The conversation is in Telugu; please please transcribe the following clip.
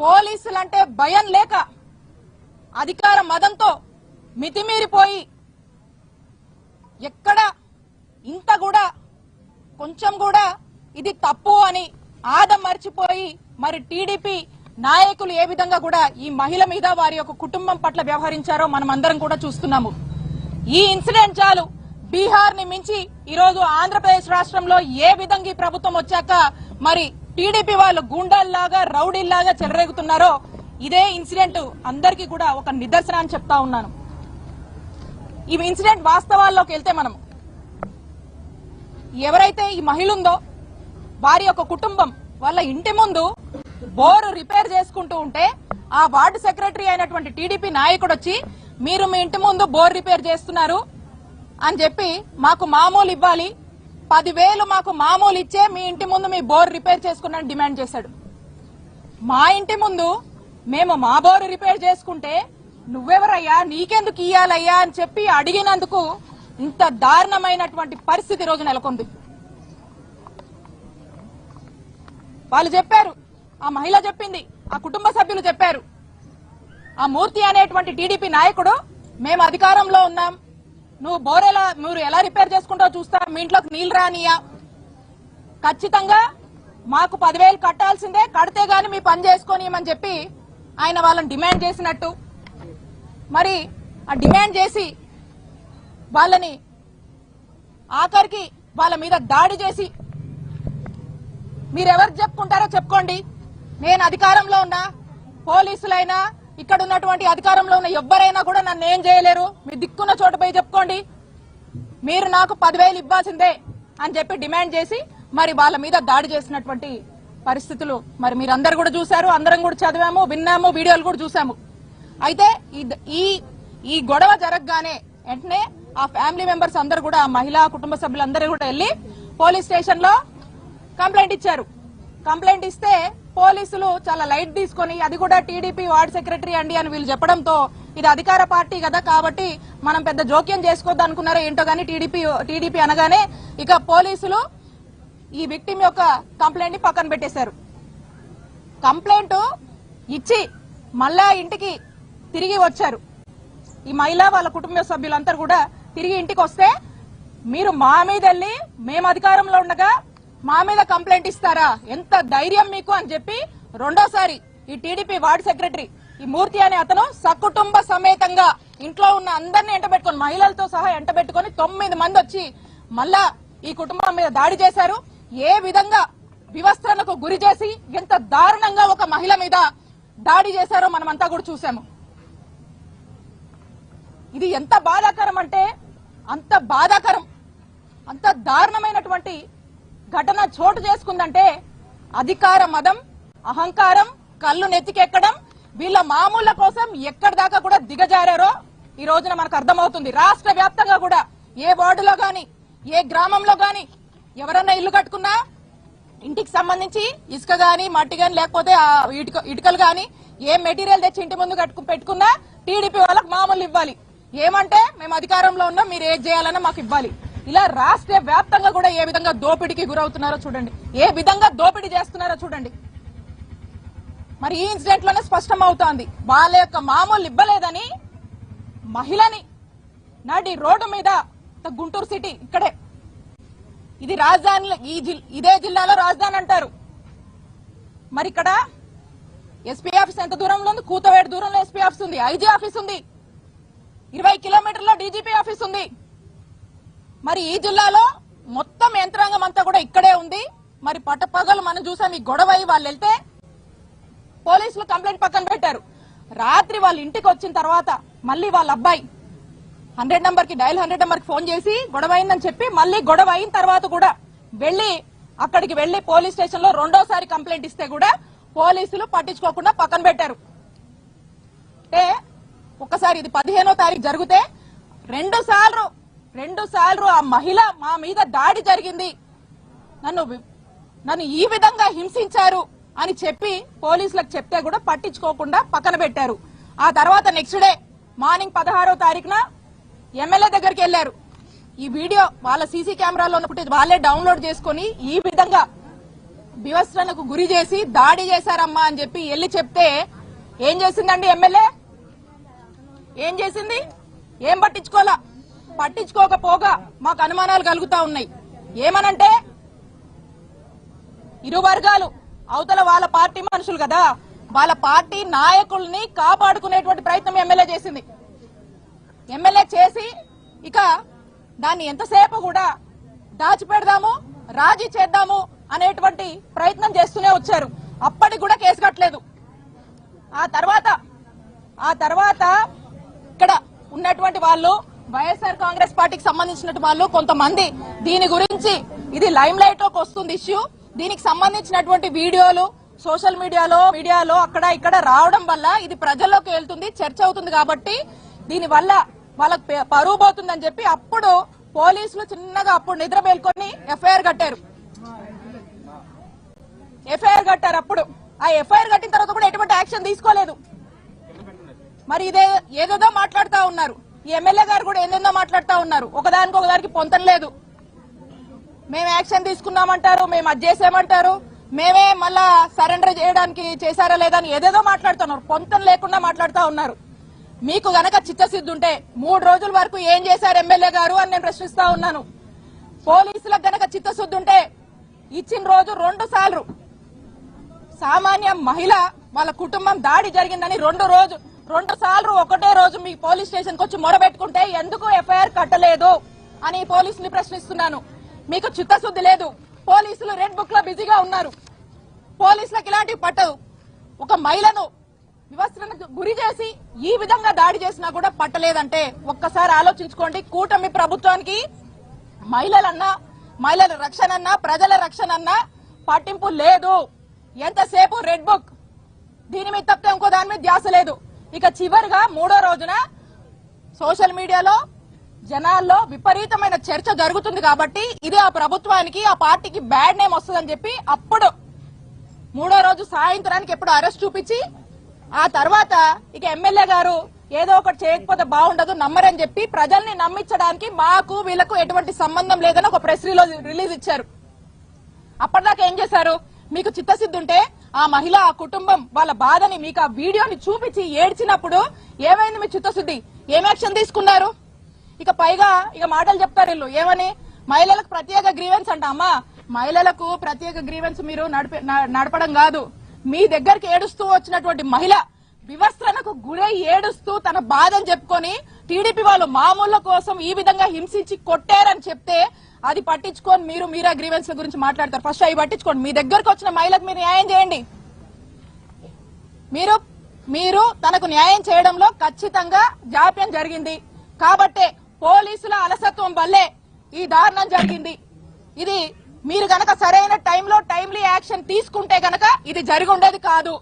పోలీసులంటే భయం లేక అధికార మదంతో మితిమీరిపోయి ఎక్కడ ఇంత కూడా కొంచెం కూడా ఇది తప్పు అని ఆదం మర్చిపోయి మరి టీడీపీ నాయకులు ఏ విధంగా కూడా ఈ మహిళ మీద వారి యొక్క కుటుంబం పట్ల వ్యవహరించారో మనం అందరం కూడా చూస్తున్నాము. ఈ ఇన్సిడెంట్ చాలు బీహార్ ని మించి ఈ రోజు ఆంధ్రప్రదేశ్ రాష్ట్రంలో ఏ విధంగా ఈ ప్రభుత్వం వచ్చాక మరి టీడీపీ వాళ్ళు గూండాల్లాగా రౌడీల్లాగా చెలరేగుతున్నారో ఇదే ఇన్సిడెంట్ అందరికీ కూడా ఒక నిదర్శనం అని చెప్తా ఉన్నాను. ఈ ఇన్సిడెంట్ వాస్తవాల్లోకి వెళ్తే మనం ఎవరైతే ఈ మహిళ ఉందో వారి యొక్క కుటుంబం వాళ్ళ ఇంటి ముందు బోరు రిపేర్ చేసుకుంటూ ఉంటే ఆ వార్డు సెక్రటరీ అయినటువంటి టీడీపీ నాయకుడు వచ్చి మీరు మీ ఇంటి ముందు బోర్ రిపేర్ చేస్తున్నారు అని చెప్పి మాకు మామూలు ఇవ్వాలి, 10,000 మాకు మామూలు ఇచ్చే మీ ఇంటి ముందు మీ బోర్ రిపేర్ చేసుకున్నాను డిమాండ్ చేశాడు. మా ఇంటి ముందు మేము మా బోరు రిపేర్ చేసుకుంటే నువ్వెవరయ్యా నీకెందుకు ఇయ్యాలయ్యా అని చెప్పి అడిగినందుకు ఇంత దారుణమైనటువంటి పరిస్థితి రోజు నెలకొంది. వాళ్ళు చెప్పారు, ఆ మహిళ చెప్పింది, ఆ కుటుంబ సభ్యులు చెప్పారు, ఆ మూర్తి అనేటువంటి టీడీపీ నాయకుడు మేము అధికారంలో ఉన్నాం, నువ్వు బోరేలా మీరు ఎలా రిపేర్ చేసుకుంటావో చూస్తా, మీ ఇంట్లోకి నీళ్లు రానియా, ఖచ్చితంగా మాకు 10,000 కట్టాల్సిందే, కడితే గాని మీ పని చేసుకోనియమని చెప్పి ఆయన వాళ్ళని డిమాండ్ చేసినట్టు మరి ఆ డిమాండ్ చేసి వాళ్ళని ఆఖరికి వాళ్ళ మీద దాడి చేసి మీరెవరు చెప్పుకుంటారో చెప్పుకోండి, నేను అధికారంలో ఉన్నా, పోలీసులైనా ఇక్కడ ఉన్నటువంటి అధికారంలో ఉన్న ఎవ్వరైనా కూడా నన్ను ఏం చేయలేరు, మీ దిక్కున్న చోట పోయి చెప్పుకోండి, మీరు నాకు 10,000 ఇవ్వాల్సిందే అని చెప్పి డిమాండ్ చేసి మరి వాళ్ళ మీద దాడి చేసినటువంటి పరిస్థితులు మరి మీరందరూ కూడా చూశారు, అందరం కూడా చదివాము, విన్నాము, వీడియోలు కూడా చూసాము. అయితే ఈ గొడవ జరగగానే వెంటనే ఆ ఫ్యామిలీ మెంబర్స్ అందరూ కూడా, ఆ మహిళా కుటుంబ సభ్యులందరూ కూడా వెళ్లి పోలీస్ స్టేషన్ లో కంప్లైంట్ ఇచ్చారు. కంప్లైంట్ ఇస్తే పోలీసులు చాలా లైట్ తీసుకొని అది కూడా టీడీపీ వార్డు సెక్రటరీ అండి అని వీళ్ళు చెప్పడంతో ఇది అధికార పార్టీ కదా కాబట్టి మనం పెద్ద జోక్యం చేసుకోవద్దు అనుకున్నారో ఏంటో గానీ టీడీపీ అనగానే ఇక పోలీసులు ఈ విక్టిమ్ యొక్క కంప్లైంట్ ని పక్కన పెట్టేశారు. కంప్లైంట్ ఇచ్చి మళ్ళా ఇంటికి తిరిగి వచ్చారు. ఈ మహిళ వాళ్ళ కుటుంబ సభ్యులందరూ కూడా తిరిగి ఇంటికి వస్తే మీరు మా మీద వెళ్ళి మేము అధికారంలో ఉండగా మా మీద కంప్లైంట్ ఇస్తారా, ఎంత ధైర్యం మీకు అని చెప్పి రెండోసారి ఈ టీడీపీ వార్డు సెక్రటరీ ఈ మూర్తి అనే అతను సకుటుంబ సమేతంగా ఇంట్లో ఉన్న అందరినీ ఎంటబెట్టుకుని మహిళలతో సహా ఎంటబెట్టుకుని 9 మంది వచ్చి మళ్ళా ఈ కుటుంబం మీద దాడి చేశారు. ఏ విధంగా వివస్త్రణకు గురి చేసి ఎంత దారుణంగా ఒక మహిళ మీద దాడి చేశారో మనమంతా కూడా చూసాము. ఇది ఎంత బాధాకరం అంటే అంత బాధాకరం, అంత దారుణమైనటువంటి ఘటన చోటు చేసుకుందంటే అధికార మదం, అహంకారం, కళ్ళు నెత్తికెక్కడం, వీళ్ళ మామూళ్ల కోసం ఎక్కడి దాకా కూడా దిగజారారో ఈ రోజున మనకు అర్థమవుతుంది. రాష్ట్ర వ్యాప్తంగా కూడా ఏ వార్డులో గాని ఏ గ్రామంలో గాని ఎవరన్నా ఇల్లు కట్టుకున్నా ఇంటికి సంబంధించి ఇసుక గాని మట్టి గాని లేకపోతే ఇటుకలు గాని ఏ మెటీరియల్ తెచ్చి ఇంటి ముందు పెట్టుకున్నా టీడీపీ వాళ్ళకి మామూలు ఇవ్వాలి, ఏమంటే మేము అధికారంలో ఉన్నాం మీరు ఏది చేయాలన్నా మాకు ఇవ్వాలి. ఇలా రాష్ట్ర వ్యాప్తంగా కూడా ఏ విధంగా దోపిడీకి గురవుతున్నారో చూడండి, ఏ విధంగా దోపిడీ చేస్తున్నారో చూడండి. మరి ఈ ఇన్సిడెంట్ లోనే స్పష్టం అవుతోంది వాళ్ళ యొక్క మామూలు ఇవ్వలేదని మహిళని నాటి రోడ్డు మీద గుంటూరు సిటీ ఇక్కడే ఇది రాజధాని, ఇదే జిల్లాలో రాజధాని అంటారు. మరి ఇక్కడ ఎస్పీ ఆఫీస్ ఎంత దూరంలో ఉంది, కూతవేడు దూరంలో ఎస్పీ ఆఫీస్ ఉంది, ఐజీ ఆఫీస్ ఉంది, 20 కిలోమీటర్లో డీజీపీ ఆఫీస్ ఉంది. మరి ఈ జిల్లాలో మొత్తం యంత్రాంగం అంతా కూడా ఇక్కడే ఉంది. మరి పట్టపగలు మనం చూసాం ఈ గొడవ వాళ్ళు వెళ్తే పోలీసులు కంప్లైంట్ పక్కన పెట్టారు. రాత్రి వాళ్ళ ఇంటికి వచ్చిన తర్వాత మళ్ళీ వాళ్ళ అబ్బాయి 100 నంబర్ కి డైల్ 100 నంబర్ కి ఫోన్ చేసి గొడవ అయిందని చెప్పి మళ్ళీ గొడవ అయిన తర్వాత కూడా అక్కడికి వెళ్లి పోలీస్ స్టేషన్ లో రెండోసారి కంప్లైంట్ ఇస్తే కూడా పోలీసులు పట్టించుకోకుండా పక్కన పెట్టారు. అంటే ఒకసారి ఇది 15వ తారీఖు జరిగితే రెండు సార్లు ఆ మహిళ మా మీద దాడి జరిగింది, నన్ను ఈ విధంగా హింసించారు అని చెప్పి పోలీసులకు చెప్తే కూడా పట్టించుకోకుండా పక్కన పెట్టారు. ఆ తర్వాత నెక్స్ట్ డే మార్నింగ్ 16వ తారీఖున ఎమ్మెల్యే దగ్గరికి వెళ్లారు. ఈ వీడియో వాళ్ళ సీసీ కెమెరాలో ఉన్న ఫుటేజ్ వాళ్ళే డౌన్లోడ్ చేసుకుని ఈ విధంగా వివస్త్రణకు గురి చేసి దాడి చేశారమ్మా అని చెప్పి వెళ్ళి చెప్తే ఏం చేసిందండి ఎమ్మెల్యే? ఏం చేసింది? ఏం పట్టించుకోలా. పట్టించుకోకపోగా మాకు అనుమానాలు కలుగుతా ఉన్నాయి. ఏమనంటే ఇరు వర్గాలు అవతల వాళ్ళ పార్టీ మనుషులు కదా, వాళ్ళ పార్టీ నాయకుల్ని కాపాడుకునేటువంటి ప్రయత్నం ఎమ్మెల్యే చేసింది. ఎమ్మెల్యే చేసి ఇక దాన్ని ఎంతసేపు కూడా దాచిపెడదాము, రాజీ చేద్దాము అనేటువంటి ప్రయత్నం చేస్తూనే వచ్చారు. అప్పటికి కూడా కేసు కట్టలేదు. ఆ తర్వాత ఇక్కడ ఉన్నటువంటి వాళ్ళు వైఎస్ఆర్ కాంగ్రెస్ పార్టీకి సంబంధించినటువంటి వాళ్ళు కొంతమంది దీని గురించి ఇది లైమ్ లైట్ లోకి వస్తుంది ఇష్యూ, దీనికి సంబంధించినటువంటి వీడియోలు సోషల్ మీడియాలో అక్కడ ఇక్కడ రావడం వల్ల ఇది ప్రజల్లోకి వెళ్తుంది, చర్చ అవుతుంది కాబట్టి దీని వల్ల వాళ్ళకి పరువు పోతుందని చెప్పి అప్పుడు పోలీసులు చిన్నగా అప్పుడు నిద్ర మేల్కొని ఎఫ్ఐఆర్ కట్టారు. అప్పుడు ఆ ఎఫ్ఐఆర్ కట్టిన తర్వాత కూడా ఎటువంటి యాక్షన్ తీసుకోలేదు. మరి ఏదేదో మాట్లాడుతూ ఉన్నారు. ఈ ఎమ్మెల్యే గారు కూడా ఏదేదో మాట్లాడుతూ ఉన్నారు. ఒకదానికి పొంతం లేదు. మేము యాక్షన్ తీసుకున్నామంటారు, మేము అది చేసామంటారు, మేమే మళ్ళా సరెండర్ చేయడానికి చేశారా లేదా అని ఏదేదో మాట్లాడుతున్నారు. పొంతం లేకుండా మాట్లాడుతూ ఉన్నారు. మీకు గనక చిత్తశుద్ధి ఉంటే 3 రోజుల వరకు ఏం చేశారు ఎమ్మెల్యే గారు అని నేను ప్రశ్నిస్తా ఉన్నాను. పోలీసులకు గనక చిత్తశుద్ధి ఉంటే ఇచ్చిన రోజు 2 సార్లు సామాన్య మహిళ వాళ్ళ కుటుంబం దాడి జరిగిందని 2 సార్లు ఒకటే రోజు మీ పోలీస్ స్టేషన్ కు వచ్చి మొరబెట్టుకుంటే ఎందుకు ఎఫ్ఐఆర్ కట్టలేదు అని పోలీసులు ప్రశ్నిస్తున్నాను. మీకు చిత్తశుద్ధి లేదు. పోలీసులు రెడ్ బుక్ లో బిజీగా ఉన్నారు. పోలీసులకు ఇలాంటివి పట్టదు. ఒక మహిళను వివస్త్రణకు గురి చేసి ఈ విధంగా దాడి చేసినా కూడా పట్టలేదంటే ఒక్కసారి ఆలోచించుకోండి. కూటమి ప్రభుత్వానికి మహిళల రక్షణ అన్నా ప్రజల రక్షణ అన్నా పట్టింపు లేదు. ఎంతసేపు రెడ్ బుక్, దీని మీద తప్పితే ఇంకో దాని మీద ధ్యాస లేదు. ఇక చివరిగా 3వ రోజున సోషల్ మీడియాలో జనాల్లో విపరీతమైన చర్చ జరుగుతుంది కాబట్టి ఇది ఆ ప్రభుత్వానికి ఆ పార్టీకి బ్యాడ్ నేమ్ వస్తుందని చెప్పి అప్పుడు 3వ రోజు సాయంత్రానికి ఎప్పుడు అరెస్ట్ చూపించి ఆ తర్వాత ఇక ఎమ్మెల్యే గారు ఏదో ఒకటి చేయకపోతే బాగుండదు, నమ్మరని చెప్పి ప్రజల్ని నమ్మించడానికి మాకు వీళ్లకు ఎటువంటి సంబంధం లేదని ఒక ప్రెస్ రిలీజ్ ఇచ్చారు. అప్పటిదాకా ఏం చేశారు? మీకు చిత్తశుద్ధి ఉంటే ఆ మహిళ ఆ కుటుంబం వాళ్ళ బాధని మీకు ఆ వీడియోని చూపించి ఏడ్చినప్పుడు ఏమైంది మీ చిత్తశుద్ధి? ఏం యాక్షన్ తీసుకున్నారు? ఇక పైగా ఇక మాటలు చెప్తారు వీళ్ళు ఏమని, మహిళలకు ప్రత్యేక గ్రీవెన్స్ అంట. అమ్మా, మహిళలకు ప్రత్యేక గ్రీవెన్స్ మీరు నడపడం కాదు. మీ దగ్గరికి ఏడుస్తూ వచ్చినటువంటి మహిళ వివస్త్రణకు గురై ఏడుస్తూ తన బాధని చెప్పుకొని టీడీపీ వాళ్ళు మామూళ్ల కోసం ఈ విధంగా హింసించి కొట్టారని చెప్తే అది పట్టించుకొని మీరే గ్రీవెన్స్ గురించి మాట్లాడతారు. ఫస్ట్ అవి పట్టించుకోండి. మీ దగ్గరకు వచ్చిన మహిళకు మీరు న్యాయం చేయండి. మీరు తనకు న్యాయం చేయడంలో ఖచ్చితంగా జాప్యం జరిగింది కాబట్టే పోలీసుల అలసత్వం వల్లే ఈ దారుణం జరిగింది. ఇది మీరు గనక సరైన టైంలో టైమ్లీ యాక్షన్ తీసుకుంటే గనక ఇది జరిగి ఉండేది కాదు.